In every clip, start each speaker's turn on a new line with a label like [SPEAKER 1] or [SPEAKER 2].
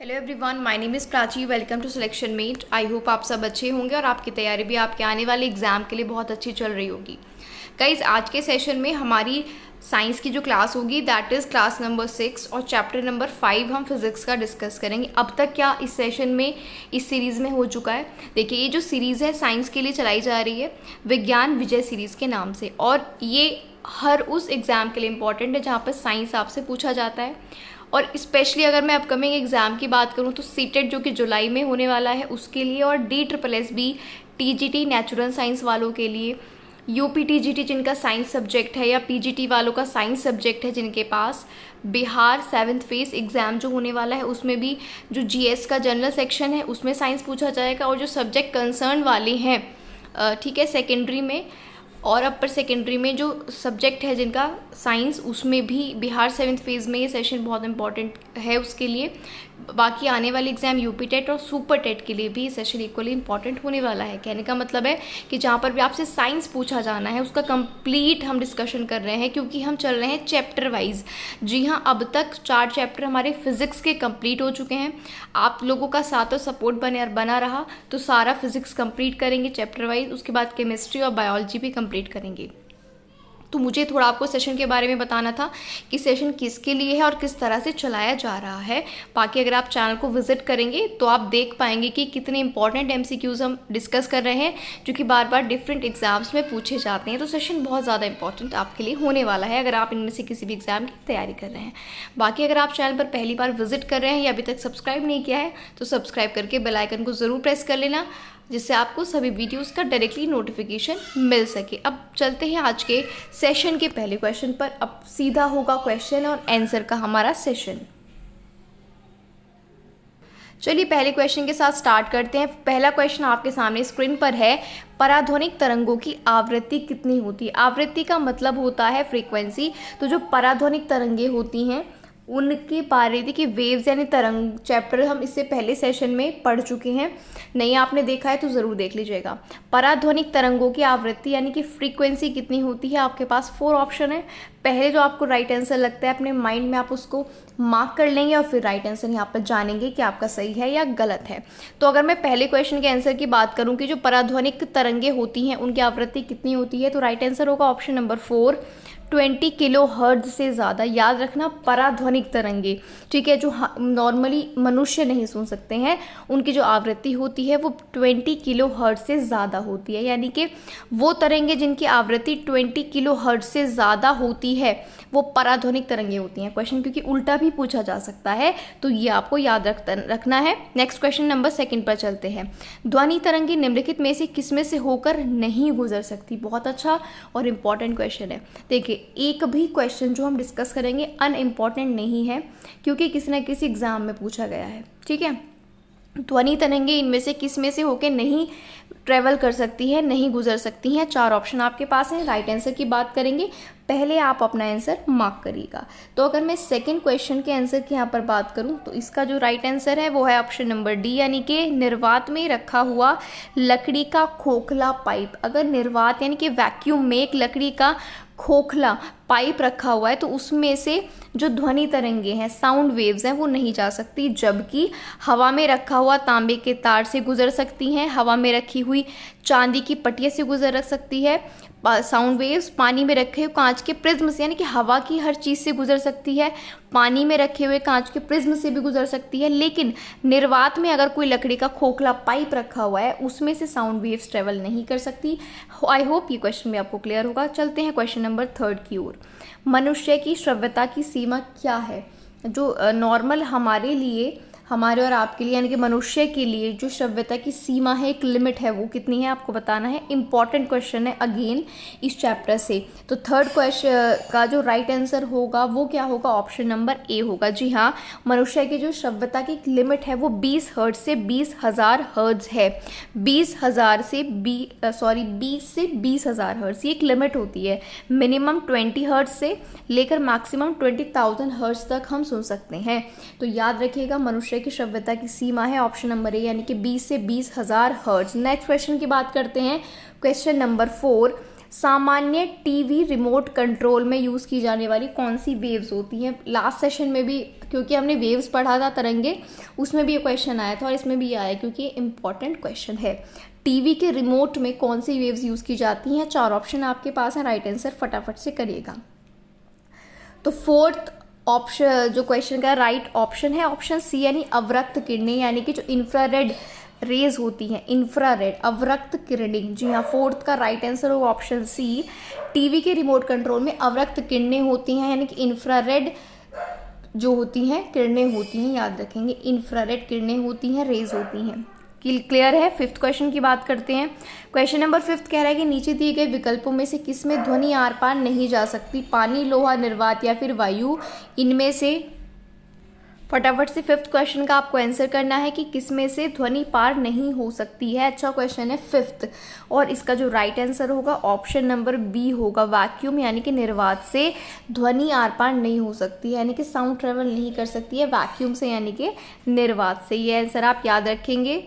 [SPEAKER 1] Hello everyone, my name is Prachi. Welcome to selection mate. I hope आप सब अच्छे होंगे और आपकी तैयारी भी आपके आने वाले एग्ज़ाम के लिए बहुत अच्छी चल रही होगी। गाइस, आज के सेशन में हमारी साइंस की जो क्लास होगी दैट इज़ क्लास नंबर 6 और चैप्टर नंबर 5 हम फिज़िक्स का डिस्कस करेंगे। अब तक क्या इस सेशन में इस सीरीज़ में हो चुका है। देखिए, ये जो सीरीज़ है साइंस के लिए चलाई जा रही है विज्ञान विजय सीरीज़ के नाम से, और ये हर उस एग्ज़ाम के लिए इम्पॉर्टेंट है जहाँ पर साइंस आपसे पूछा जाता है। और स्पेशली अगर मैं अपकमिंग एग्ज़ाम की बात करूँ तो सीटेट जो कि जुलाई में होने वाला है उसके लिए, और DSSB TGT नेचुरल साइंस वालों के लिए, UPTGT जिनका साइंस सब्जेक्ट है, या PGT वालों का साइंस सब्जेक्ट है जिनके पास, बिहार 7th फेज एग्ज़ाम जो होने वाला है उसमें भी जो GS का जनरल सेक्शन है उसमें साइंस पूछा जाएगा। और जो सब्जेक्ट कंसर्न वाले हैं, ठीक है, सेकेंडरी में और अपर सेकेंडरी में जो सब्जेक्ट है जिनका साइंस, उसमें भी बिहार 7th फेज़ में ये सेशन बहुत इंपॉर्टेंट है उसके लिए। बाकी आने वाले एग्ज़ाम यूपी टेट और सुपर टेट के लिए भी ये सेशन इक्वली इंपॉर्टेंट होने वाला है। कहने का मतलब है कि जहाँ पर भी आपसे साइंस पूछा जाना है उसका कंप्लीट हम डिस्कशन कर रहे हैं, क्योंकि हम चल रहे हैं चैप्टर वाइज। जी हाँ, अब तक 4 चैप्टर हमारे फिजिक्स के कंप्लीट हो चुके हैं। आप लोगों का साथ और सपोर्ट बना रहा तो सारा फिजिक्स कंप्लीट करेंगे चैप्टर वाइज, उसके बाद केमिस्ट्री और बायोलॉजी भी कंप्लीट करेंगे। तो मुझे थोड़ा आपको सेशन के बारे में बताना था कि सेशन किसके लिए है और किस तरह से चलाया जा रहा है। बाकी अगर आप चैनल को विजिट करेंगे तो आप देख पाएंगे कि कितने इंपॉर्टेंट MCQs हम डिस्कस कर रहे हैं जो कि बार बार डिफरेंट एग्जाम्स में पूछे जाते हैं। तो सेशन बहुत ज़्यादा इंपॉर्टेंट आपके लिए होने वाला है अगर आप इनमें से किसी भी एग्जाम की तैयारी कर रहे हैं। बाकी अगर आप चैनल पर पहली बार विजिट कर रहे हैं या अभी तक सब्सक्राइब नहीं किया है तो सब्सक्राइब करके बेल आइकन को ज़रूर प्रेस कर लेना, जिससे आपको सभी वीडियोस का डायरेक्टली नोटिफिकेशन मिल सके। अब चलते हैं आज के सेशन के पहले क्वेश्चन पर। अब सीधा होगा क्वेश्चन और आंसर का हमारा सेशन। चलिए पहले क्वेश्चन के साथ स्टार्ट करते हैं। पहला क्वेश्चन आपके सामने स्क्रीन पर है, पराध्वनिक तरंगों की आवृत्ति कितनी होती है। आवृत्ति का मतलब होता है फ्रीक्वेंसी। तो जो पराध्वनिक तरंगे होती हैं उनके बारे में कि वेव्स यानी तरंग चैप्टर हम इससे पहले सेशन में पढ़ चुके हैं। नहीं आपने देखा है तो ज़रूर देख लीजिएगा। पराध्वनिक तरंगों की आवृत्ति यानी कि फ्रीक्वेंसी कितनी होती है, आपके पास 4 ऑप्शन है। पहले जो आपको राइट आंसर लगता है अपने माइंड में आप उसको मार्क कर लेंगे और फिर राइट आंसर यहाँ पर जानेंगे कि आपका सही है या गलत है। तो अगर मैं पहले क्वेश्चन के आंसर की बात करूँ कि जो पराध्वनिक तरंगे होती हैं उनकी आवृत्ति कितनी होती है, तो राइट आंसर होगा ऑप्शन नंबर 4, 20 किलो हर्ट्ज से ज़्यादा। याद रखना, पराध्वनिक तरंगे, ठीक है, जो नॉर्मली मनुष्य नहीं सुन सकते हैं उनकी जो आवृत्ति होती है वो 20 किलो हर्ट्ज से ज़्यादा होती है। यानी कि वो तरंगे जिनकी आवृत्ति 20 किलो हर्ट्ज से ज़्यादा होती है वो पराध्वनिक तरंगे होती हैं। क्वेश्चन क्योंकि उल्टा भी पूछा जा सकता है तो ये आपको याद रखना है। नेक्स्ट क्वेश्चन नंबर 2 पर चलते हैं। ध्वनि तरंगे निम्नलिखित में से किसमें से होकर नहीं गुजर सकती। बहुत अच्छा और इम्पॉर्टेंट क्वेश्चन है। देखिए, एक भी क्वेश्चन जो हम डिस्कस करेंगे अनइम्पॉर्टेंट नहीं है, क्योंकि किसी न किसी एग्जाम में पूछा गया है, ठीक है। ध्वनि तरंगे इनमें से किस में से होकर नहीं ट्रेवल कर सकती है, नहीं गुजर सकती हैं। 4 ऑप्शन आपके पास हैं। राइट आंसर की बात करेंगे, पहले आप अपना आंसर मार्क करिएगा। तो अगर मैं सेकंड क्वेश्चन के आंसर की यहाँ पर बात करूँ तो इसका जो राइट आंसर है वो है ऑप्शन नंबर डी, यानी कि निर्वात में रखा हुआ लकड़ी का खोखला पाइप। अगर निर्वात यानी कि वैक्यूम में एक लकड़ी का खोखला पाइप रखा हुआ है तो उसमें से जो ध्वनि तरंगे हैं, साउंड वेव्स हैं, वो नहीं जा सकती, जबकि हवा में रखा हुआ तांबे के तार से गुजर सकती हैं, हवा में रखी हुई चांदी की पटिया से गुजर सकती है साउंड वेव्स, पानी में रखे हुए कांच के प्रिज्म से, यानी कि हवा की हर चीज़ से गुजर सकती है, पानी में रखे हुए कांच के प्रिज्म से भी गुजर सकती है। लेकिन निर्वात में अगर कोई लकड़ी का खोखला पाइप रखा हुआ है उसमें से साउंड वेव्स ट्रेवल नहीं कर सकती। आई होप ये क्वेश्चन भी आपको क्लियर होगा। चलते हैं क्वेश्चन नंबर 3 की ओर। मनुष्य की श्रव्यता की सीमा क्या है। जो नॉर्मल हमारे लिए, हमारे और आपके लिए यानी कि मनुष्य के लिए जो श्रव्यता की सीमा है, एक लिमिट है, वो कितनी है आपको बताना है। इंपॉर्टेंट क्वेश्चन है अगेन इस चैप्टर से। तो 3rd क्वेश्चन का जो राइट आंसर होगा वो क्या होगा, ऑप्शन नंबर ए होगा। जी हाँ, मनुष्य की जो श्रव्यता की एक लिमिट है वो 20 हर्ट्ज से 20,000 हर्ट्ज है। 20,000 से 20 से 20,000 हर्ट्ज, ये एक लिमिट होती है। मिनिमम 20 हर्ट्ज से लेकर मैक्सिमम 20,000 हर्ट्ज तक हम सुन सकते हैं। तो याद रखिएगा, मनुष्य की श्रव्यता की सीमा है ऑप्शन नंबर ए, यानी कि 20 से 20,000 हर्ट्ज। नेक्स्ट क्वेश्चन की बात करते हैं, क्वेश्चन नंबर 4। सामान्य टीवी रिमोट कंट्रोल में यूज़ की जाने वाली कौन सी वेव्स होती हैं? लास्ट सेशन में भी, क्योंकि हमने वेव्स पढ़ा था तरंगे, उसमें भी ये क्वेश्चन आया था और इसमें भी आया, क्योंकि ये इंपॉर्टेंट क्वेश्चन है। टीवी के रिमोट में कौन सी वेव्स यूज़ की जाती हैं? 4 ऑप्शन आपके पास है, राइट आंसर फटाफट से करिएगा। तो फोर्थ ऑप्शन जो क्वेश्चन का राइट ऑप्शन है ऑप्शन सी, यानी अवरक्त किरणें, यानी कि जो इंफ्रारेड रेज होती हैं, इंफ्रारेड अवरक्त किरणें। जी हाँ, फोर्थ का राइट आंसर होगा ऑप्शन सी। टीवी के रिमोट कंट्रोल में अवरक्त किरणें होती हैं, यानी कि इंफ्रारेड जो होती हैं किरणें होती हैं, याद रखेंगे इंफ्रारेड किरणें होती हैं, रेज होती हैं। क्लियर है? फिफ्थ क्वेश्चन की बात करते हैं। क्वेश्चन नंबर 5 कह रहा है कि नीचे दिए गए विकल्पों में से किसमें ध्वनि आर पार नहीं जा सकती? पानी, लोहा, निर्वात या फिर वायु, इनमें से फटाफट से फिफ्थ क्वेश्चन का आपको आंसर करना है कि किसमें से ध्वनि पार नहीं हो सकती है। अच्छा क्वेश्चन है फिफ्थ, और इसका जो राइट आंसर होगा ऑप्शन नंबर बी होगा, वैक्यूम, यानी कि निर्वात से ध्वनि आर पार नहीं हो सकती है, यानी कि साउंड ट्रेवल नहीं कर सकती है वैक्यूम से, यानी कि निर्वात से। ये आंसर आप याद रखेंगे।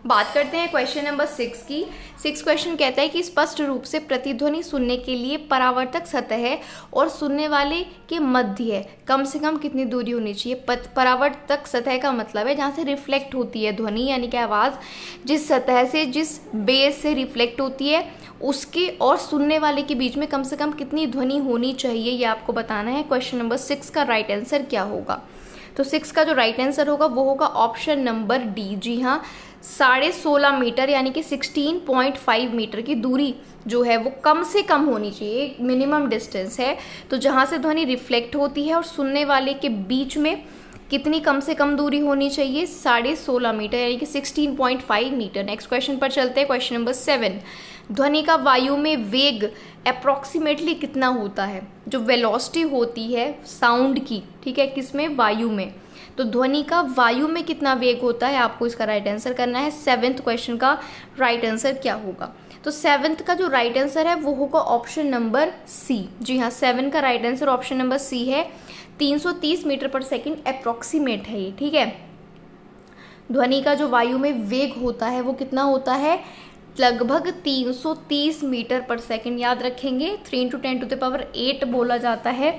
[SPEAKER 1] बात करते हैं क्वेश्चन नंबर 6 की। 6 क्वेश्चन कहता है कि स्पष्ट रूप से प्रतिध्वनि सुनने के लिए परावर्तक सतह और सुनने वाले के मध्य कम से कम कितनी दूरी होनी चाहिए? परावर्तक सतह का मतलब है जहाँ से रिफ्लेक्ट होती है ध्वनि, यानी कि आवाज़ जिस सतह से, जिस बेस से रिफ्लेक्ट होती है, उसके और सुनने वाले के बीच में कम से कम कितनी ध्वनि होनी चाहिए, ये आपको बताना है। क्वेश्चन नंबर 6 का राइट आंसर क्या होगा? तो 6 का जो राइट आंसर होगा वो होगा ऑप्शन नंबर डी। जी हाँ, 16.5 मीटर यानी कि 16.5 मीटर की दूरी जो है वो कम से कम होनी चाहिए, एक मिनिमम डिस्टेंस है। तो जहाँ से ध्वनि रिफ्लेक्ट होती है और सुनने वाले के बीच में कितनी कम से कम दूरी होनी चाहिए? 16.5 मीटर यानी कि 16.5 मीटर। नेक्स्ट क्वेश्चन पर चलते हैं। क्वेश्चन नंबर 7, ध्वनि का वायु में वेग अप्रॉक्सीमेटली कितना होता है? जो वेलोसिटी होती है साउंड की, ठीक है, किसमें? वायु में। तो ध्वनि का वायु में कितना वेग होता है, आपको इसका राइट आंसर करना है। 7th क्वेश्चन का राइट आंसर क्या होगा? तो 7th का जो राइट आंसर है वो होगा ऑप्शन नंबर सी। जी हाँ, 7 का right answer option number C है। 330 मीटर पर सेकेंड अप्रॉक्सीमेट है ये, ठीक है। ध्वनि का जो वायु में वेग होता है वो कितना होता है? लगभग 330 मीटर पर सेकंड, याद रखेंगे। 3 × 10⁸ बोला जाता है,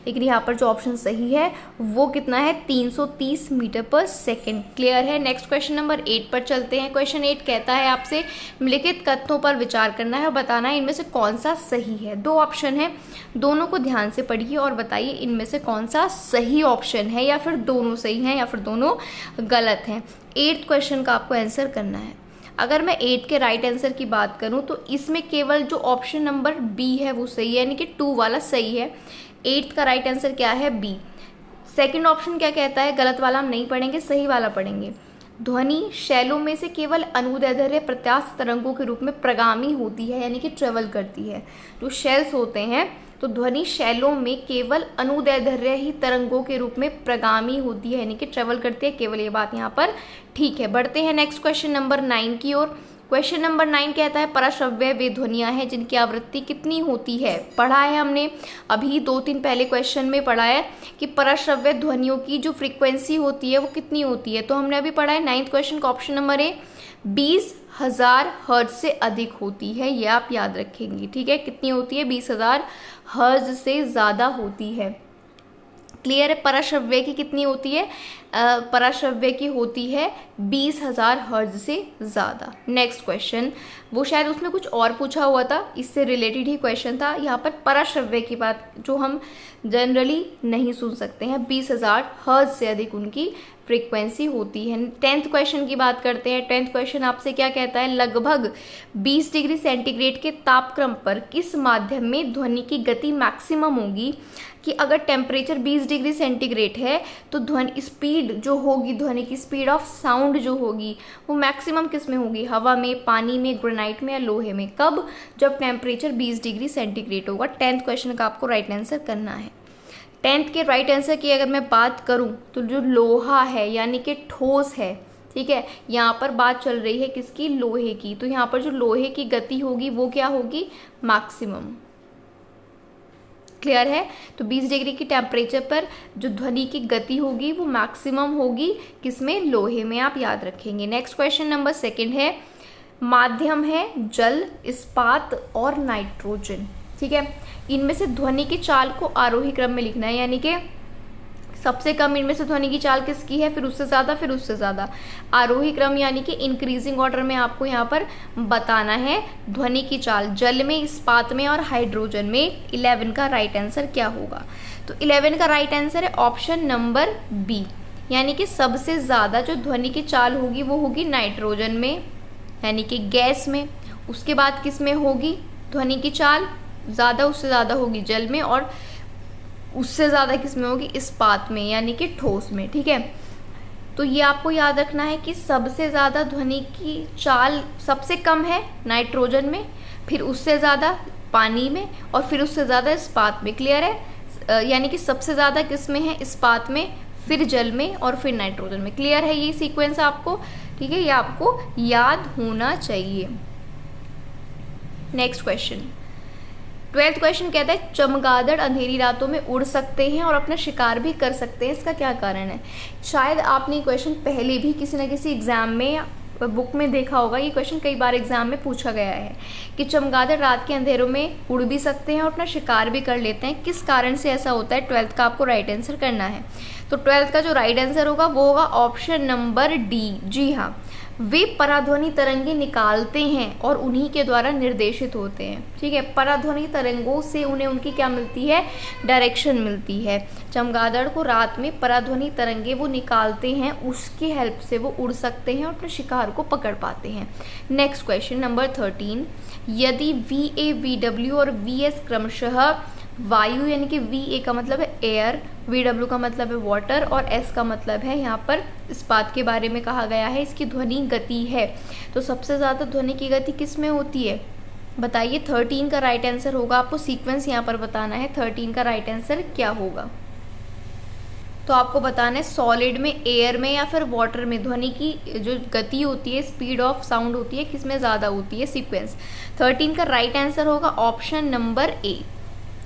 [SPEAKER 1] लेकिन यहाँ पर जो ऑप्शन सही है वो कितना है? 330 मीटर पर सेकंड। क्लियर है? नेक्स्ट क्वेश्चन नंबर 8 पर चलते हैं। क्वेश्चन 8 कहता है आपसे निम्नलिखित कथनों पर विचार करना है और बताना है इनमें से कौन सा सही है। 2 ऑप्शन है, दोनों को ध्यान से पढ़िए और बताइए इनमें से कौन सा सही ऑप्शन है, या फिर दोनों सही हैं या फिर दोनों गलत हैं। 8th क्वेश्चन का आपको आंसर करना है। अगर मैं 8 के राइट आंसर की बात करूं तो इसमें केवल जो ऑप्शन नंबर बी है वो सही है, यानी कि 2 वाला सही है। 8 का राइट आंसर क्या है? बी। सेकंड ऑप्शन क्या कहता है? गलत वाला हम नहीं पढ़ेंगे, सही वाला पढ़ेंगे। ध्वनि शैलों में से केवल अनुदैर्ध्य प्रत्यास्थ तरंगों के रूप में प्रगामी होती है, यानी कि ट्रेवल करती है। जो शेल्स होते हैं तो ध्वनि शैलों में केवल अनुदैर्ध्य ही तरंगों के रूप में प्रगामी होती है, यानी कि ट्रेवल करती है, केवल ये बात यहाँ पर ठीक है। बढ़ते हैं नेक्स्ट क्वेश्चन नंबर 9 की ओर। क्वेश्चन नंबर 9 कहता है पराश्रव्य वे ध्वनियाँ हैं जिनकी आवृत्ति कितनी होती है? पढ़ा है हमने अभी 2-3 पहले क्वेश्चन में पढ़ा है कि पराश्रव्य ध्वनियों की जो फ्रीक्वेंसी होती है वो कितनी होती है। तो हमने अभी पढ़ा है 9th क्वेश्चन का ऑप्शन नंबर ए 20,000 हर्ट्ज से अधिक होती है, ये आप याद रखेंगे, ठीक है। कितनी होती है? 20,000 हर्ट्ज से ज़्यादा होती है। क्लियर है? पराश्रव्य की कितनी होती है? पराश्रव्य की होती है 20,000 हर्ट्ज से ज़्यादा। नेक्स्ट क्वेश्चन, वो शायद उसमें कुछ और पूछा हुआ था, इससे रिलेटेड ही क्वेश्चन था। यहाँ पर पराश्रव्य की बात जो हम जनरली नहीं सुन सकते हैं, 20,000 हर्ट्ज से अधिक उनकी फ्रीक्वेंसी होती है। 10th क्वेश्चन की बात करते हैं। 10th क्वेश्चन आपसे क्या कहता है? लगभग 20 डिग्री सेंटीग्रेड के तापक्रम पर किस माध्यम में ध्वनि की गति मैक्सिमम होगी? कि अगर टेम्परेचर 20 डिग्री सेंटीग्रेड है तो ध्वनि स्पीड जो होगी, ध्वनि की स्पीड ऑफ साउंड जो होगी वो मैक्सिमम किस में होगी? हवा में, पानी में, ग्रेनाइट में या लोहे में? कब? जब टेम्परेचर 20 डिग्री सेंटीग्रेड होगा। 10th क्वेश्चन का आपको राइट आंसर करना है। 10th के राइट आंसर की अगर मैं बात करूं तो जो लोहा है यानी कि ठोस है, ठीक है, यहाँ पर बात चल रही है किसकी? लोहे की। तो यहाँ पर जो लोहे की गति होगी वो क्या होगी? मैक्सिमम। क्लियर है? तो 20 डिग्री की टेम्परेचर पर जो ध्वनि की गति होगी वो मैक्सिमम होगी किसमें? लोहे में, आप याद रखेंगे। नेक्स्ट क्वेश्चन नंबर 2 है माध्यम है जल, इस्पात और नाइट्रोजन। ठीक है, इनमें से ध्वनि की चाल को आरोही क्रम में लिखना है, यानी कि सबसे कम इनमें से ध्वनि की चाल किसकी है, फिर उससे ज़्यादा, फिर उससे ज़्यादा। आरोही क्रम यानी कि इंक्रीजिंग ऑर्डर में आपको यहाँ पर बताना है ध्वनि की चाल। जल में, इस्पात में और हाइड्रोजन में 11 का राइट आंसर क्या होगा? तो 11 का राइट आंसर है ऑप्शन नंबर बी, यानी कि सबसे ज़्यादा जो ध्वनि की चाल होगी वो होगी नाइट्रोजन में, यानी कि गैस में। उसके बाद किस में होगी ध्वनि की चाल ज़्यादा, उससे ज़्यादा होगी जल में, और उससे ज़्यादा किस में होगी, इस्पात में, यानी कि ठोस में। ठीक है, तो ये आपको याद रखना है कि सबसे ज़्यादा ध्वनि की चाल सबसे कम है नाइट्रोजन में, फिर उससे ज़्यादा पानी में, और फिर उससे ज़्यादा इस्पात में। क्लियर है? यानी कि सबसे ज़्यादा किस में है, इस्पात में, फिर जल में और फिर नाइट्रोजन में। क्लियर है ये सीक्वेंस आपको? ठीक है, ये आपको याद होना चाहिए। नेक्स्ट क्वेश्चन, 12th क्वेश्चन कहता है चमगादड़ अंधेरी रातों में उड़ सकते हैं और अपना शिकार भी कर सकते हैं, इसका क्या कारण है? शायद आपने क्वेश्चन पहले भी किसी न किसी एग्जाम में बुक में देखा होगा। ये क्वेश्चन कई बार एग्जाम में पूछा गया है कि चमगादड़ रात के अंधेरों में उड़ भी सकते हैं और अपना शिकार भी कर लेते हैं, किस कारण से ऐसा होता है? 12th का आपको राइट आंसर करना है। तो 12th का जो राइट आंसर होगा वो होगा ऑप्शन नंबर डी। जी हाँ, वे पराध्वनि तरंगे निकालते हैं और उन्हीं के द्वारा निर्देशित होते हैं। ठीक है, पराध्वनि तरंगों से उन्हें उनकी क्या मिलती है, डायरेक्शन मिलती है। चमगादड़ को रात में पराध्वनि तरंगे वो निकालते हैं, उसकी हेल्प से वो उड़ सकते हैं और अपने शिकार को पकड़ पाते हैं। नेक्स्ट क्वेश्चन नंबर 13, यदि VA, VW और VS क्रमशः वायु, यानी कि VA का मतलब है एयर, VW का मतलब है वाटर और S का मतलब है यहाँ पर इस्पात के बारे में कहा गया है, इसकी ध्वनि गति है, तो सबसे ज़्यादा ध्वनि की गति किस में होती है? बताइए। 13 का राइट आंसर होगा, आपको सीक्वेंस यहाँ पर बताना है। 13 का राइट आंसर क्या होगा? तो आपको बताना है सॉलिड में, एयर में या फिर वाटर में ध्वनि की जो गति होती है, स्पीड ऑफ साउंड होती है, किस में ज़्यादा होती है? सीक्वेंस। 13 का राइट आंसर होगा ऑप्शन नंबर ए,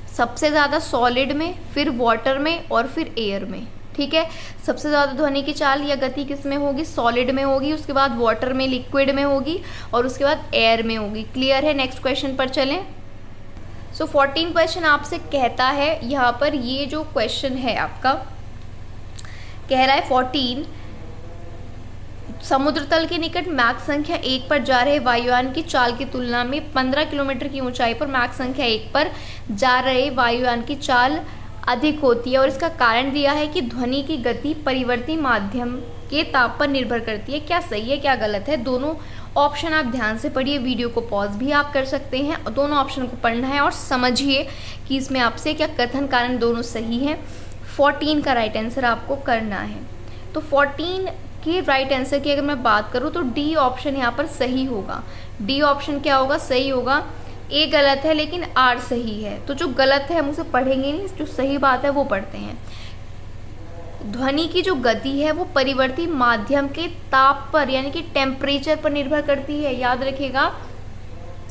[SPEAKER 1] सबसे ज़्यादा सॉलिड में, फिर वाटर में और फिर एयर में। ठीक है, सबसे ज़्यादा ध्वनि की चाल या गति किस में होगी? सॉलिड में होगी, उसके बाद वाटर में, लिक्विड में होगी और उसके बाद एयर में होगी। क्लियर है? नेक्स्ट क्वेश्चन पर चलें। सो 14 क्वेश्चन आपसे कहता है, यहाँ पर ये जो क्वेश्चन है आपका कह रहा है 14, समुद्र तल के निकट मैक संख्या 1 पर जा रहे वायुयान की चाल की तुलना में 15 किलोमीटर की ऊंचाई पर मैक संख्या 1 पर जा रहे वायुयान की चाल अधिक होती है, और इसका कारण दिया है कि ध्वनि की गति परिवर्ती माध्यम के ताप पर निर्भर करती है। क्या सही है, क्या गलत है? दोनों ऑप्शन आप ध्यान से पढ़िए, वीडियो को पॉज भी आप कर सकते हैं, दोनों ऑप्शन को पढ़ना है और समझिए कि इसमें आपसे क्या कथन कारण दोनों सही हैं। 14 का राइट आंसर आपको करना है। तो 14 के राइट आंसर की अगर मैं बात करूँ तो डी ऑप्शन यहाँ पर सही होगा। डी ऑप्शन क्या होगा? सही होगा। ए गलत है लेकिन आर सही है। तो जो गलत है हम उसे पढ़ेंगे नहीं, जो सही बात है वो पढ़ते हैं। ध्वनि की जो गति है वो परिवर्ती माध्यम के ताप पर यानी कि टेम्परेचर पर निर्भर करती है। याद रखिएगा,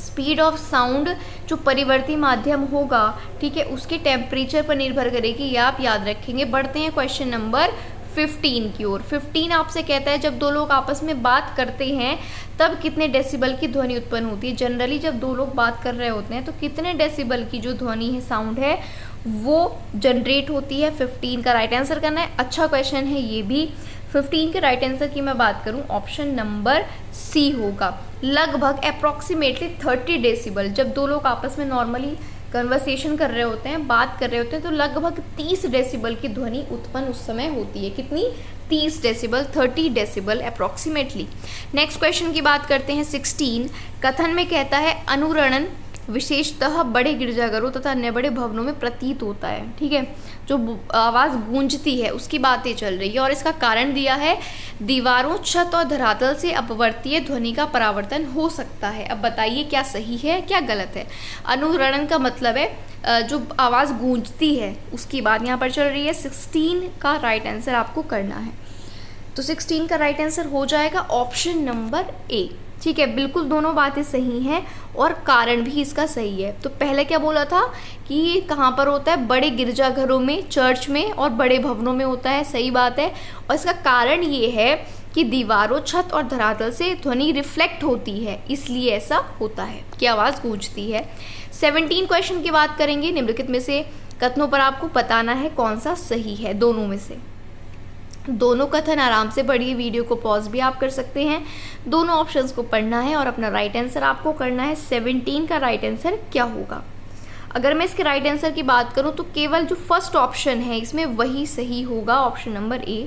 [SPEAKER 1] स्पीड ऑफ साउंड जो परिवर्ती माध्यम होगा, ठीक है, उसके टेम्परेचर पर निर्भर करेगी, ये आप याद रखेंगे। बढ़ते हैं क्वेश्चन नंबर 15 की ओर। 15 आपसे कहता है जब दो लोग आपस में बात करते हैं तब कितने डेसिबल की ध्वनि उत्पन्न होती है। जनरली जब दो लोग बात कर रहे होते हैं तो कितने डेसिबल की जो ध्वनि है, साउंड है, वो जनरेट होती है। 15 का राइट आंसर करना है। अच्छा क्वेश्चन है ये भी। 15 के राइट आंसर की मैं बात करूं, ऑप्शन नंबर सी होगा। लगभग अप्रॉक्सीमेटली 30 डेसिबल। जब दो लोग आपस में नॉर्मली कन्वर्सेशन कर रहे होते हैं, बात कर रहे होते हैं, तो लगभग 30 डेसिबल की ध्वनि उत्पन्न उस समय होती है। कितनी? 30 decibel, 30 decibel approximately. Next question की बात करते हैं 16। कथन में कहता है अनुरणन विशेषतः बड़े गिरजाघरों तथा अन्य बड़े भवनों में प्रतीत होता है। ठीक है, जो आवाज़ गूंजती है उसकी बातें चल रही है और इसका कारण दिया है दीवारों, छत और धरातल से अपवर्तीय ध्वनि का परावर्तन हो सकता है। अब बताइए क्या सही है क्या गलत है। अनुरणन का मतलब है जो आवाज़ गूंजती है उसकी बात यहाँ पर चल रही है। 16 का राइट आंसर आपको करना है। तो 16 का राइट आंसर हो जाएगा ऑप्शन नंबर ए। ठीक है, बिल्कुल दोनों बातें सही हैं और कारण भी इसका सही है। तो पहले क्या बोला था कि ये कहाँ पर होता है? बड़े गिरजाघरों में, चर्च में और बड़े भवनों में होता है। सही बात है। और इसका कारण ये है कि दीवारों, छत और धरातल से ध्वनि रिफ्लेक्ट होती है, इसलिए ऐसा होता है कि आवाज़ गूंजती है। 17 क्वेश्चन की बात करेंगे। निम्नलिखित में से कथनों पर आपको बताना है कौन सा सही है, दोनों में से। दोनों कथन आराम से पढ़िए, वीडियो को पॉज भी आप कर सकते हैं। दोनों ऑप्शंस को पढ़ना है और अपना राइट आंसर आपको करना है। 17 का राइट आंसर क्या होगा? अगर मैं इसके राइट आंसर की बात करूं तो केवल जो फर्स्ट ऑप्शन है इसमें वही सही होगा, ऑप्शन नंबर ए।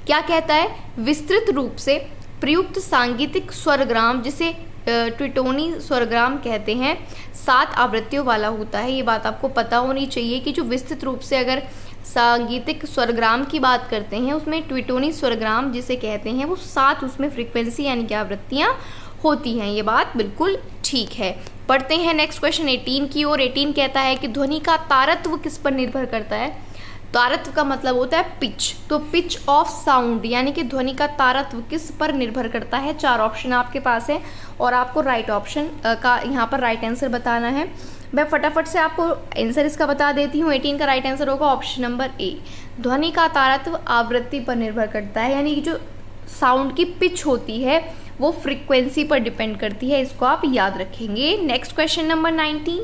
[SPEAKER 1] क्या कहता है? विस्तृत रूप से प्रयुक्त सांगीतिक स्वरग्राम, जिसे ट्विटोनी स्वरग्राम कहते हैं, 7 आवृत्तियों वाला होता है। ये बात आपको पता होनी चाहिए कि जो विस्तृत रूप से अगर सांगीतिक स्वरग्राम की बात करते हैं उसमें ट्विटोनी स्वरग्राम जिसे कहते हैं वो 7 उसमें फ्रीक्वेंसी यानी कि आवृत्तियाँ होती हैं। ये बात बिल्कुल ठीक है। पढ़ते हैं नेक्स्ट क्वेश्चन 18 की ओर। 18 कहता है कि ध्वनि का तारत्व किस पर निर्भर करता है? तारत्व का मतलब होता है पिच, तो पिच ऑफ साउंड यानी कि ध्वनि का तारत्व किस पर निर्भर करता है? 4 ऑप्शन आपके पास है और आपको राइट ऑप्शन का यहाँ पर राइट आंसर बताना है। मैं फटाफट से आपको आंसर इसका बता देती हूँ। 18 का राइट आंसर होगा ऑप्शन नंबर ए। ध्वनि का तारत्व आवृत्ति पर निर्भर करता है, यानी कि जो साउंड की पिच होती है वो फ्रीक्वेंसी पर डिपेंड करती है, इसको आप याद रखेंगे। Next question number 19।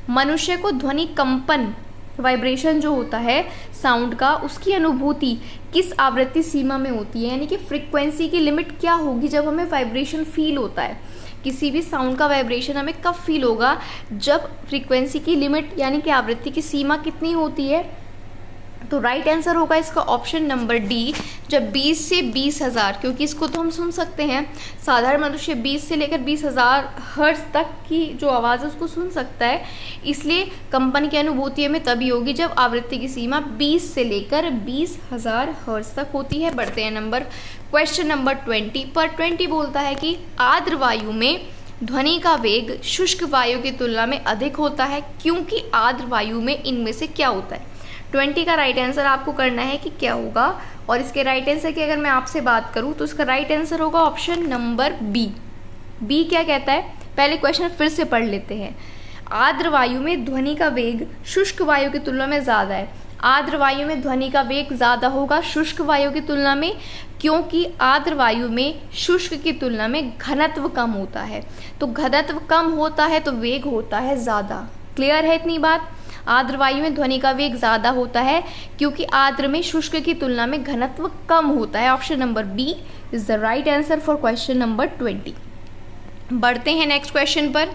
[SPEAKER 1] मनुष्य को ध्वनि कंपन, वाइब्रेशन जो होता है साउंड का, उसकी अनुभूति किस आवृत्ति सीमा में होती है? यानी कि फ्रीक्वेंसी की लिमिट क्या होगी जब हमें वाइब्रेशन फील होता है? किसी भी साउंड का वाइब्रेशन हमें कब फील होगा? जब फ्रीक्वेंसी की लिमिट यानी कि आवृत्ति की सीमा कितनी होती है? तो राइट आंसर होगा इसका ऑप्शन नंबर डी, जब 20 से 20,000, क्योंकि इसको तो हम सुन सकते हैं, साधारण मनुष्य 20 से लेकर 20,000 हर्ट्ज तक की जो आवाज़ है उसको सुन सकता है। इसलिए कंपन की अनुभूति हमें तभी होगी जब आवृत्ति की सीमा 20 से लेकर 20,000 हर्ट्ज तक होती है। बढ़ते हैं क्वेश्चन नंबर 20 पर। 20 बोलता है कि आर्द्र वायु में ध्वनि का वेग शुष्क वायु की तुलना में अधिक होता है, क्योंकि आर्द्र वायु में इनमें से क्या होता है? 20 का राइट आंसर आपको करना है कि क्या होगा। और इसके राइट आंसर की अगर मैं आपसे बात करूं तो इसका राइट आंसर होगा ऑप्शन नंबर बी। बी क्या कहता है? पहले क्वेश्चन फिर से पढ़ लेते हैं। आर्द्र वायु में ध्वनि का वेग शुष्क वायु की तुलना में ज़्यादा है। आर्द्र वायु में ध्वनि का वेग ज़्यादा होगा शुष्क वायु की तुलना में, क्योंकि आर्द्र वायु में शुष्क की तुलना में घनत्व कम होता है। तो घनत्व कम होता है तो वेग होता है ज़्यादा। क्लियर है इतनी बात? आर्द्र वायु में ध्वनि का वेग ज़्यादा होता है क्योंकि आर्द्र में शुष्क की तुलना में घनत्व कम होता है। Option number B is the right answer for question number 20। बढ़ते हैं नेक्स्ट क्वेश्चन पर।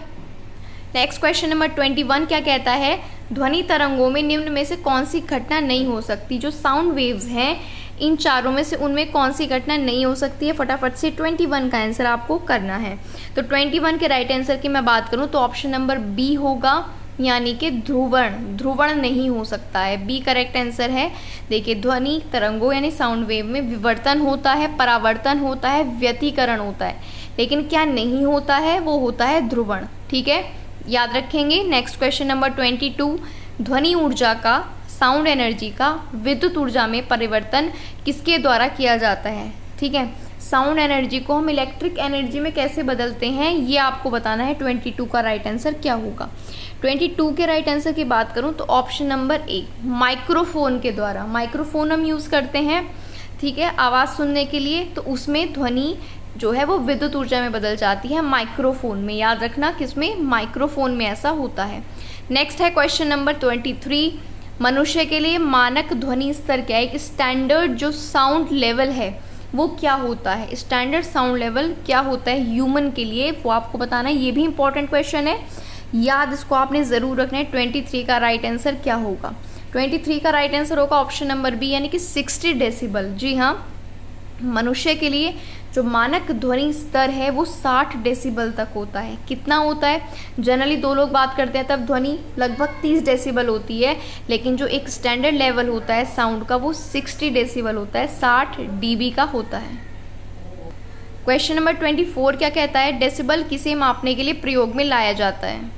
[SPEAKER 1] नेक्स्ट क्वेश्चन नंबर 21 क्या कहता है? ध्वनि तरंगों में निम्न में से कौन सी घटना नहीं हो सकती? जो साउंड वेव्स हैं इन चारों में से उनमें कौन सी घटना नहीं हो सकती है? फटाफट से 21 का आंसर आपको करना है। तो 21 के राइट आंसर की मैं बात करूं तो ऑप्शन नंबर बी होगा, यानी कि ध्रुवण नहीं हो सकता है। बी करेक्ट आंसर है। देखिए, ध्वनि तरंगों यानी साउंड वेव में विवर्तन होता है, परावर्तन होता है, व्यतिकरण होता है, लेकिन क्या नहीं होता है? वो होता है ध्रुवण। ठीक है, याद रखेंगे। Next question number 22। ध्वनि ऊर्जा का, साउंड एनर्जी का विद्युत ऊर्जा में परिवर्तन किसके द्वारा किया जाता है? ठीक है, साउंड एनर्जी को हम इलेक्ट्रिक एनर्जी में कैसे बदलते हैं ये आपको बताना है। 22 का राइट आंसर क्या होगा? 22 के राइट आंसर की बात करूं तो ऑप्शन नंबर ए, माइक्रोफोन के द्वारा। माइक्रोफोन हम यूज़ करते हैं, ठीक है, आवाज़ सुनने के लिए, तो उसमें ध्वनि जो है वो विद्युत ऊर्जा में बदल जाती है माइक्रोफोन में। याद रखना किसमें? माइक्रोफोन में ऐसा होता है। नेक्स्ट है क्वेश्चन नंबर 23। मनुष्य के लिए मानक ध्वनि स्तर क्या है? एक स्टैंडर्ड जो साउंड लेवल है वो क्या होता है? स्टैंडर्ड साउंड लेवल क्या होता है ह्यूमन के लिए, वो आपको बताना है। ये भी इंपॉर्टेंट क्वेश्चन है, याद इसको आपने ज़रूर रखना है। 23 का राइट आंसर क्या होगा? 23 का राइट आंसर होगा ऑप्शन नंबर बी, यानी कि 60 डेसिबल। जी हाँ, मनुष्य के लिए जो मानक ध्वनि स्तर है वो 60 डेसिबल तक होता है। कितना होता है? जनरली दो लोग बात करते हैं तब ध्वनि लगभग 30 डेसिबल होती है, लेकिन जो एक स्टैंडर्ड लेवल होता है साउंड का वो 60 डेसिबल होता है, 60 डीबी का होता है। क्वेश्चन नंबर 24 क्या कहता है? डेसिबल किसे मापने के लिए प्रयोग में लाया जाता है?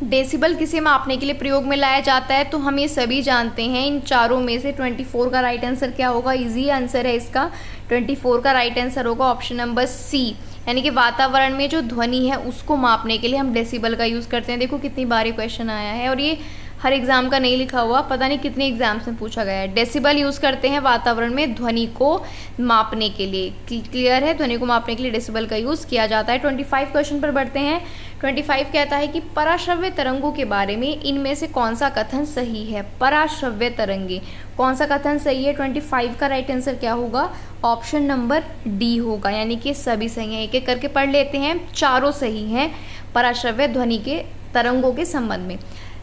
[SPEAKER 1] डेसिबल किसे मापने के लिए प्रयोग में लाया जाता है? तो हम ये सभी जानते हैं। इन चारों में से 24 का राइट आंसर क्या होगा? इजी आंसर है इसका। 24 का राइट आंसर होगा ऑप्शन नंबर सी, यानी कि वातावरण में जो ध्वनि है उसको मापने के लिए हम डेसिबल का यूज़ करते हैं। देखो कितनी बार ये क्वेश्चन आया है और ये हर एग्जाम का नहीं लिखा हुआ, पता नहीं कितने एग्जाम्स में पूछा गया है। डेसिबल यूज़ करते हैं वातावरण में ध्वनि को मापने के लिए। क्लियर है, ध्वनि को मापने के लिए डेसिबल का यूज़ किया जाता है। 25 क्वेश्चन पर बढ़ते हैं। 25 कहता है कि पराश्रव्य तरंगों के बारे में इनमें से कौन सा कथन सही है। पराश्रव्य तरंगे, कौन सा कथन सही है? 25 का राइट आंसर क्या होगा? ऑप्शन नंबर डी होगा, यानी कि सभी सही हैं। एक एक करके पढ़ लेते हैं, चारों सही हैं पराश्रव्य ध्वनि के तरंगों के संबंध में।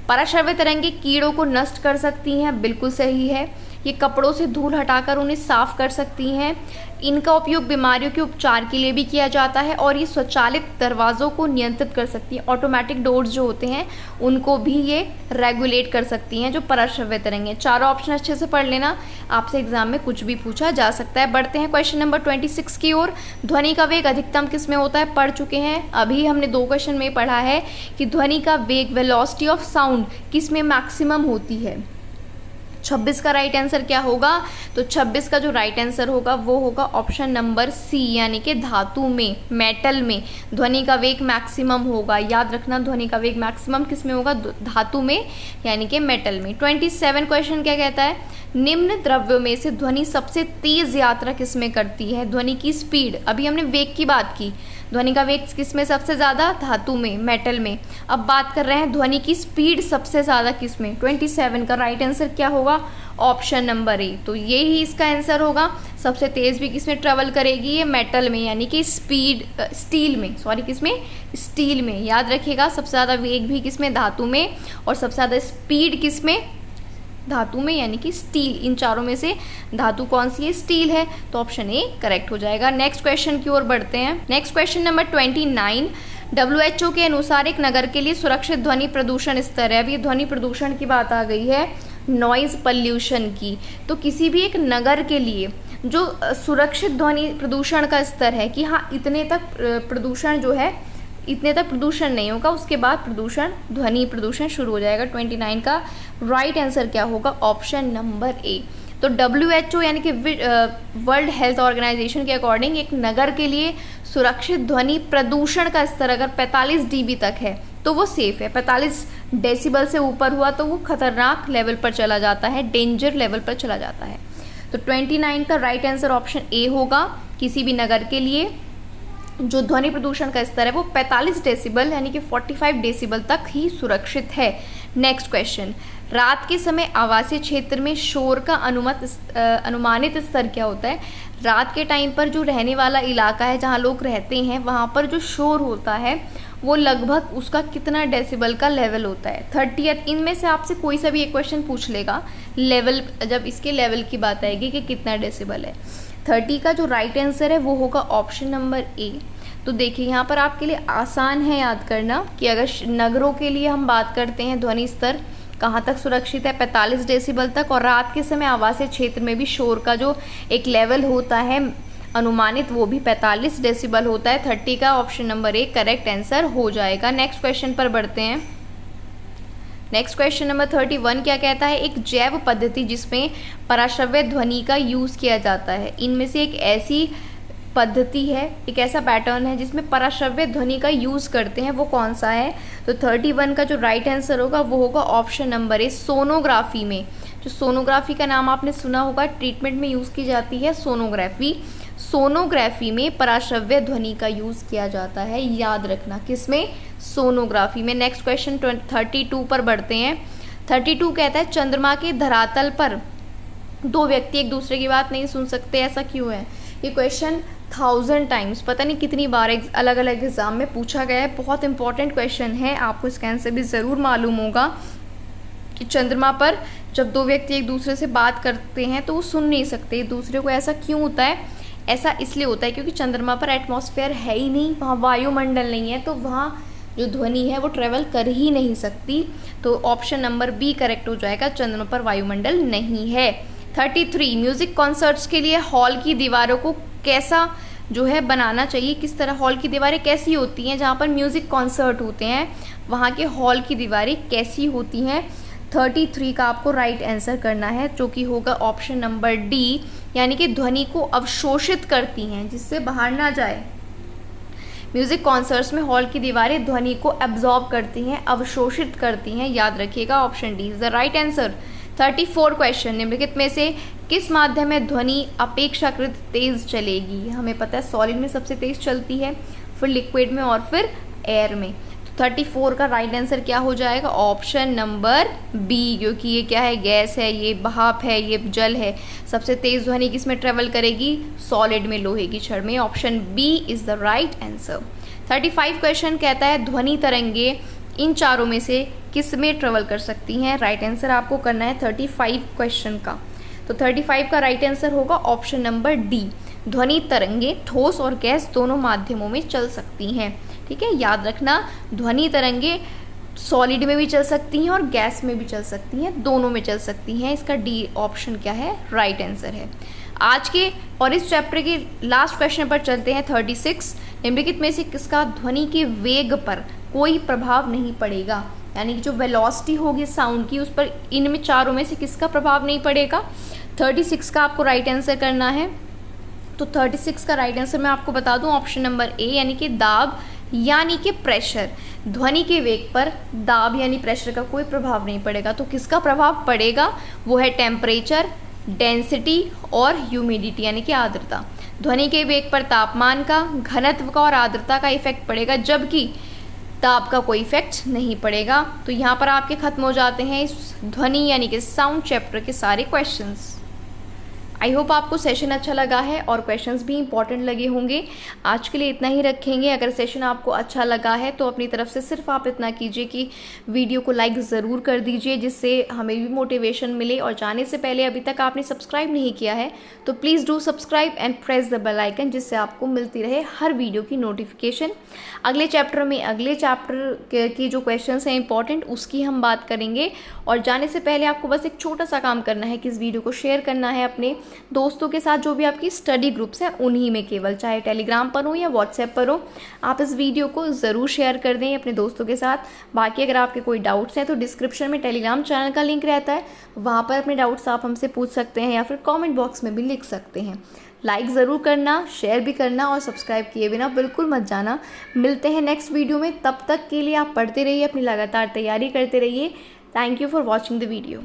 [SPEAKER 1] पराश्रव्य तरंगे कीड़ों को नष्ट कर सकती हैं, बिल्कुल सही है। ये कपड़ों से धूल हटाकर उन्हें साफ कर सकती हैं। इनका उपयोग बीमारियों के उपचार के लिए भी किया जाता है और ये स्वचालित दरवाज़ों को नियंत्रित कर सकती हैं। ऑटोमेटिक डोर्स जो होते हैं उनको भी ये रेगुलेट कर सकती हैं, जो पराश्रव्य तरंगे। चारों ऑप्शन अच्छे से पढ़ लेना, आपसे एग्जाम में कुछ भी पूछा जा सकता है। बढ़ते हैं क्वेश्चन नंबर 26 की ओर। ध्वनि का वेग अधिकतम किस में होता है? पढ़ चुके हैं, अभी हमने 2 क्वेश्चन में पढ़ा है कि ध्वनि का वेग, वेलोसिटी ऑफ साउंड, किस में मैक्सिमम होती है। 26 का राइट आंसर क्या होगा? तो 26 का जो राइट आंसर होगा वो होगा ऑप्शन नंबर सी, यानी कि धातु में, मेटल में ध्वनि का वेग मैक्सिमम होगा। याद रखना, ध्वनि का वेग मैक्सिमम किस में होगा? धातु में, यानी कि मेटल में। 27 क्वेश्चन क्या कहता है? निम्न द्रव्यों में से ध्वनि सबसे तेज यात्रा किस में करती है? ध्वनि की स्पीड, अभी हमने वेग की बात की, ध्वनि का वेग किस में सबसे ज़्यादा? धातु में, मेटल में। अब बात कर रहे हैं ध्वनि की स्पीड सबसे ज़्यादा किस में? 27 का राइट आंसर क्या होगा? Option number A. तो ये ही इसका आंसर होगा। सबसे तेज़ भी किस में ट्रेवल करेगी? ये मेटल में, यानी कि स्टील में, सॉरी किस में? स्टील में। याद रखिएगा, सबसे ज़्यादा वेग भी किस में? धातु में, और सबसे ज़्यादा स्पीड किस में? धातु में, यानी कि स्टील। इन चारों में से धातु कौन सी है? स्टील है, तो ऑप्शन ए करेक्ट हो जाएगा। नेक्स्ट क्वेश्चन की ओर बढ़ते हैं। Next question number 29। WHO के अनुसार एक नगर के लिए सुरक्षित ध्वनि प्रदूषण स्तर है। अब ये ध्वनि प्रदूषण की बात आ गई है, नॉइज़ पॉल्यूशन की। तो किसी भी एक नगर के लिए जो सुरक्षित ध्वनि प्रदूषण का स्तर है कि हाँ इतने तक प्रदूषण जो है, इतने तक प्रदूषण नहीं होगा, उसके बाद प्रदूषण, ध्वनि प्रदूषण शुरू हो जाएगा। 29 का राइट आंसर क्या होगा? Option number A. तो WHO यानी कि वर्ल्ड हेल्थ ऑर्गेनाइजेशन के अकॉर्डिंग एक नगर के लिए सुरक्षित ध्वनि प्रदूषण का स्तर अगर 45 dB तक है तो वो सेफ है। 45 डेसिबल से ऊपर हुआ तो वो खतरनाक लेवल पर चला जाता है, डेंजर लेवल पर चला जाता है। तो 29 का राइट आंसर ऑप्शन ए होगा। किसी भी नगर के लिए जो ध्वनि प्रदूषण का स्तर है वो 45 डेसिबल यानी कि 45 डेसिबल तक ही सुरक्षित है। नेक्स्ट क्वेश्चन, रात के समय आवासीय क्षेत्र में शोर का अनुमानित स्तर क्या होता है? रात के टाइम पर जो रहने वाला इलाका है, जहाँ लोग रहते हैं, वहाँ पर जो शोर होता है वो लगभग उसका कितना डेसिबल का लेवल होता है? 30। इनमें से आपसे कोई सा भी एक क्वेश्चन पूछ लेगा लेवल, जब इसके लेवल की बात आएगी कि कितना डेसिबल है। 30 का जो राइट आंसर है वो होगा ऑप्शन नंबर ए। तो देखिए यहाँ पर आपके लिए आसान है याद करना कि अगर नगरों के लिए हम बात करते हैं ध्वनि स्तर कहाँ तक सुरक्षित है? 45 डेसिबल तक। और रात के समय आवासीय क्षेत्र में भी शोर का जो एक लेवल होता है अनुमानित, वो भी 45 डेसिबल होता है। 30 का option number A correct answer हो जाएगा। नेक्स्ट क्वेश्चन पर बढ़ते हैं। नेक्स्ट क्वेश्चन नंबर 31 क्या कहता है? एक जैव पद्धति जिसमें पराश्रव्य ध्वनि का यूज़ किया जाता है। इनमें से एक ऐसी पद्धति है, एक ऐसा पैटर्न है जिसमें पराश्रव्य ध्वनि का यूज़ करते हैं, वो कौन सा है? तो 31 का जो राइट आंसर होगा वो होगा ऑप्शन नंबर ए, सोनोग्राफी में। जो सोनोग्राफी का नाम आपने सुना होगा, ट्रीटमेंट में यूज़ की जाती है सोनोग्राफी। सोनोग्राफी में पराश्रव्य ध्वनि का यूज़ किया जाता है, याद रखना। किसमें? सोनोग्राफी में। नेक्स्ट क्वेश्चन 32 पर बढ़ते हैं। 32 कहता है चंद्रमा के धरातल पर 2 व्यक्ति एक दूसरे की बात नहीं सुन सकते, ऐसा क्यों है? ये क्वेश्चन 1000 टाइम्स, पता नहीं कितनी बार अलग अलग एग्जाम में पूछा गया है। बहुत इंपॉर्टेंट क्वेश्चन है, आपको इसका आंसर भी ज़रूर मालूम होगा कि चंद्रमा पर जब 2 व्यक्ति एक दूसरे से बात करते हैं तो वो सुन नहीं सकते एक दूसरे को। ऐसा क्यों होता है? ऐसा इसलिए होता है क्योंकि चंद्रमा पर एटमॉस्फेयर है ही नहीं, वहाँ वायुमंडल नहीं है, तो वहाँ जो ध्वनि है वो ट्रेवल कर ही नहीं सकती। तो ऑप्शन नंबर बी करेक्ट हो जाएगा, चंद्रमा पर वायुमंडल नहीं है। 33 म्यूज़िक कॉन्सर्ट्स के लिए हॉल की दीवारों को कैसा जो है बनाना चाहिए? किस तरह हॉल की दीवारें कैसी होती हैं? जहाँ पर म्यूज़िक कॉन्सर्ट होते हैं वहाँ के हॉल की दीवारें कैसी होती हैं? 33 का आपको राइट आंसर करना है, जो कि होगा ऑप्शन नंबर डी, यानी कि ध्वनि को अवशोषित करती हैं जिससे बाहर ना जाए। म्यूजिक कॉन्सर्ट्स में हॉल की दीवारें ध्वनि को एब्जॉर्ब करती हैं, अवशोषित करती हैं, याद रखिएगा option D is the right answer. 34 question, निम्नलिखित में से किस माध्यम में ध्वनि अपेक्षाकृत तेज चलेगी? हमें पता है सॉलिड में सबसे तेज चलती है, फिर लिक्विड में और फिर एयर में। 34 का राइट आंसर क्या हो जाएगा? ऑप्शन नंबर बी, क्योंकि ये क्या है? गैस है, ये भाप है, ये जल है। सबसे तेज ध्वनि किस में ट्रेवल करेगी? सॉलिड में, लोहे की छड़ में। Option B is the right answer. 35 question कहता है ध्वनि तरंगे इन चारों में से किस में ट्रेवल कर सकती हैं? राइट आंसर आपको करना है 35 क्वेश्चन का। तो 35 का राइट आंसर होगा ऑप्शन नंबर डी, ध्वनि तरंगे ठोस और गैस दोनों माध्यमों में चल सकती हैं। ठीक है, याद रखना ध्वनि तरंगे सॉलिड में भी चल सकती हैं और गैस में भी चल सकती हैं, दोनों में चल सकती हैं। इसका डी ऑप्शन क्या है? राइट आंसर है। आज के और इस चैप्टर के लास्ट क्वेश्चन पर चलते हैं 36। निम्नलिखित में से किसका ध्वनि के वेग पर कोई प्रभाव नहीं पड़ेगा? यानी कि जो वेलोसिटी होगी साउंड की, उस पर इनमें चारों में से किसका प्रभाव नहीं पड़ेगा? 36 का आपको राइट आंसर करना है। तो 36 का राइट आंसर मैं आपको बता दूं, ऑप्शन नंबर ए, यानी कि दाब यानी कि प्रेशर। ध्वनि के वेग पर दाब यानी प्रेशर का कोई प्रभाव नहीं पड़ेगा। तो किसका प्रभाव पड़ेगा? वो है टेम्परेचर, डेंसिटी और ह्यूमिडिटी यानी कि आर्द्रता। ध्वनि के वेग पर तापमान का, घनत्व का और आर्द्रता का इफेक्ट पड़ेगा, जबकि दाब का कोई इफेक्ट नहीं पड़ेगा। तो यहाँ पर आपके खत्म हो जाते हैं इस ध्वनि यानी कि साउंड चैप्टर के सारे क्वेश्चंस। आई होप आपको सेशन अच्छा लगा है और क्वेश्चंस भी इंपॉर्टेंट लगे होंगे। आज के लिए इतना ही रखेंगे। अगर सेशन आपको अच्छा लगा है तो अपनी तरफ से सिर्फ आप इतना कीजिए कि वीडियो को लाइक ज़रूर कर दीजिए, जिससे हमें भी मोटिवेशन मिले। और जाने से पहले अभी तक आपने सब्सक्राइब नहीं किया है तो please do subscribe and press the bell icon, जिससे आपको मिलती रहे हर वीडियो की नोटिफिकेशन। अगले चैप्टर में अगले चैप्टर की जो क्वेश्चन हैं इंपॉर्टेंट, उसकी हम बात करेंगे। और जाने से पहले आपको बस एक छोटा सा काम करना है कि इस वीडियो को शेयर करना है अपने दोस्तों के साथ, जो भी आपकी स्टडी ग्रुप्स हैं उन्हीं में, केवल चाहे टेलीग्राम पर हो या व्हाट्सएप पर हो। आप इस वीडियो को ज़रूर शेयर कर दें अपने दोस्तों के साथ। बाकी अगर आपके कोई डाउट्स हैं तो डिस्क्रिप्शन में टेलीग्राम चैनल का लिंक रहता है, वहाँ पर अपने डाउट्स आप हमसे पूछ सकते हैं या फिर कॉमेंट बॉक्स में भी लिख सकते हैं। लाइक ज़रूर करना, शेयर भी करना और सब्सक्राइब किए बिना बिल्कुल मत जाना। मिलते हैं नेक्स्ट वीडियो में, तब तक के लिए आप पढ़ते रहिए, अपनी लगातार तैयारी करते रहिए। Thank you for watching the video.